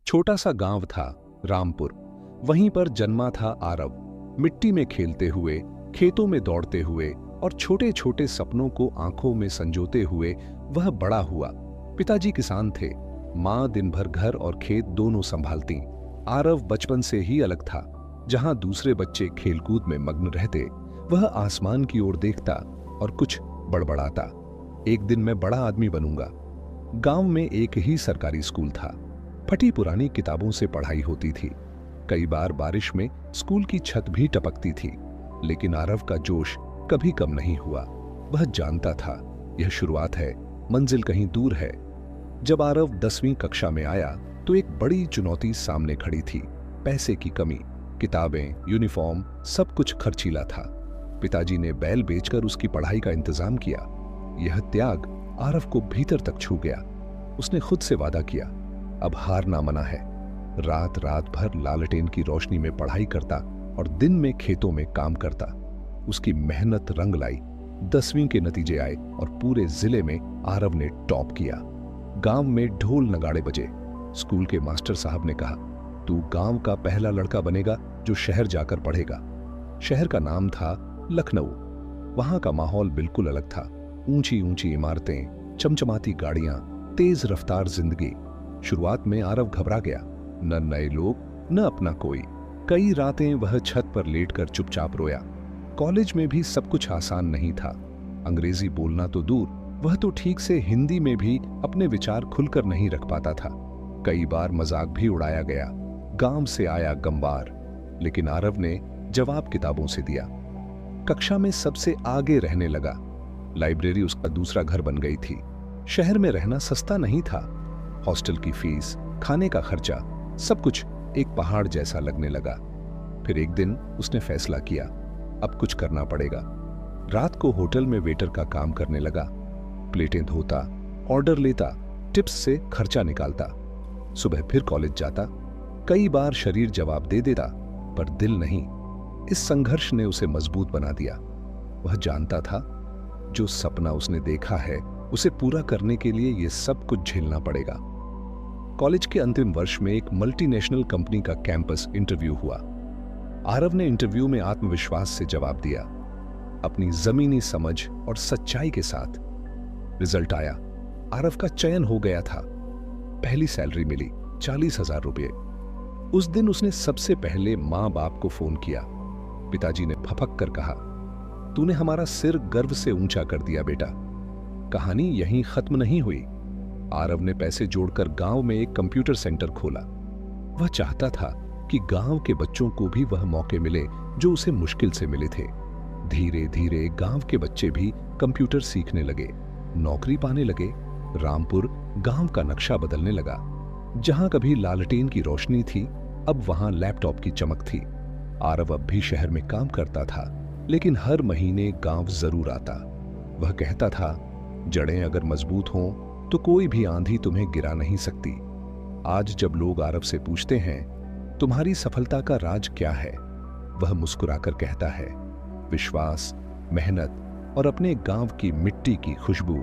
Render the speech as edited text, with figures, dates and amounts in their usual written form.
छोटा सा गांव था रामपुर। वहीं पर जन्मा था आरव। मिट्टी में खेलते हुए, खेतों में दौड़ते हुए और छोटे छोटे सपनों को आंखों में संजोते हुए वह बड़ा हुआ। पिताजी किसान थे, माँ दिन भर घर और खेत दोनों संभालती। आरव बचपन से ही अलग था। जहां दूसरे बच्चे खेलकूद में मग्न रहते, वह आसमान की ओर देखता और कुछ बड़बड़ाता। एक दिन मैं बड़ा आदमी बनूंगा। गांव में एक ही सरकारी स्कूल था। फटी पुरानी किताबों से पढ़ाई होती थी। कई बार बारिश में स्कूल की छत भी टपकती थी, लेकिन आरव का जोश कभी कम नहीं हुआ। वह जानता था यह शुरुआत है, मंजिल कहीं दूर है। जब आरव 10वीं कक्षा में आया तो एक बड़ी चुनौती सामने खड़ी थी। पैसे की कमी। किताबें, यूनिफॉर्म, सब कुछ खर्चीला था। पिताजी ने बैल बेचकर उसकी पढ़ाई का इंतजाम किया। यह त्याग आरव को भीतर तक छू गया। उसने खुद से वादा किया, अब हार ना मना है। रात रात भर लालटेन की रोशनी में पढ़ाई करता और दिन में खेतों में काम करता। उसकी मेहनत रंग लाई। 10वीं के नतीजे आए और पूरे जिले में आरव ने टॉप किया। गांव में ढोल नगाड़े बजे। स्कूल के मास्टर साहब ने कहा, तू गांव का पहला लड़का बनेगा जो शहर जाकर पढ़ेगा। शहर का नाम था लखनऊ। वहां का माहौल बिल्कुल अलग था। ऊंची ऊंची इमारतें, चमचमाती गाड़ियां, तेज रफ्तार जिंदगी। शुरुआत में आरव घबरा गया। न नए लोग, न अपना कोई। कई रातें वह छत पर लेटकर चुपचाप रोया। कॉलेज में भी सब कुछ आसान नहीं था। अंग्रेजी बोलना तो दूर, वह तो ठीक से हिंदी में भी अपने विचार खुलकर नहीं रख पाता था। कई बार मजाक भी उड़ाया गया, गांव से आया गंवार। लेकिन आरव ने जवाब किताबों से दिया। कक्षा में सबसे आगे रहने लगा। लाइब्रेरी उसका दूसरा घर बन गई थी। शहर में रहना सस्ता नहीं था। हॉस्टल की फीस, खाने का खर्चा, सब कुछ एक पहाड़ जैसा लगने लगा। फिर एक दिन उसने फैसला किया, अब कुछ करना पड़ेगा। रात को होटल में वेटर का काम करने लगा। प्लेटें धोता, ऑर्डर लेता, टिप्स से खर्चा निकालता। सुबह फिर कॉलेज जाता। कई बार शरीर जवाब दे देता, पर दिल नहीं। इस संघर्ष ने उसे मजबूत बना दिया। वह जानता था जो सपना उसने देखा है उसे पूरा करने के लिए यह सब कुछ झेलना पड़ेगा। कॉलेज के अंतिम वर्ष में एक मल्टीनेशनल कंपनी का कैंपस इंटरव्यू हुआ। आरव ने इंटरव्यू में आत्मविश्वास से जवाब दिया, अपनी जमीनी समझ और सच्चाई के साथ। रिजल्ट आया। आरव का चयन हो गया था। पहली सैलरी मिली, 40,000 रुपये। उस दिन उसने सबसे पहले मां बाप को फोन किया। पिताजी ने फपक कर कहा, तूने हमारा सिर गर्व से ऊंचा कर दिया बेटा। कहानी यहीं खत्म नहीं हुई। आरव ने पैसे जोड़कर गांव में एक कंप्यूटर सेंटर खोला। वह चाहता था कि गांव के बच्चों को भी वह मौके मिले जो उसे मुश्किल से मिले थे। धीरे धीरे गांव के बच्चे भी कंप्यूटर सीखने लगे, नौकरी पाने लगे। रामपुर गांव का नक्शा बदलने लगा। जहां कभी लालटेन की रोशनी थी, अब वहां लैपटॉप की चमक थी। आरव अब भी शहर में काम करता था, लेकिन हर महीने गांव जरूर आता। वह कहता था, जड़ें अगर मजबूत हों तो कोई भी आंधी तुम्हें गिरा नहीं सकती। आज जब लोग आरव से पूछते हैं, तुम्हारी सफलता का राज क्या है, वह मुस्कुराकर कहता है, विश्वास, मेहनत और अपने गांव की मिट्टी की खुशबू।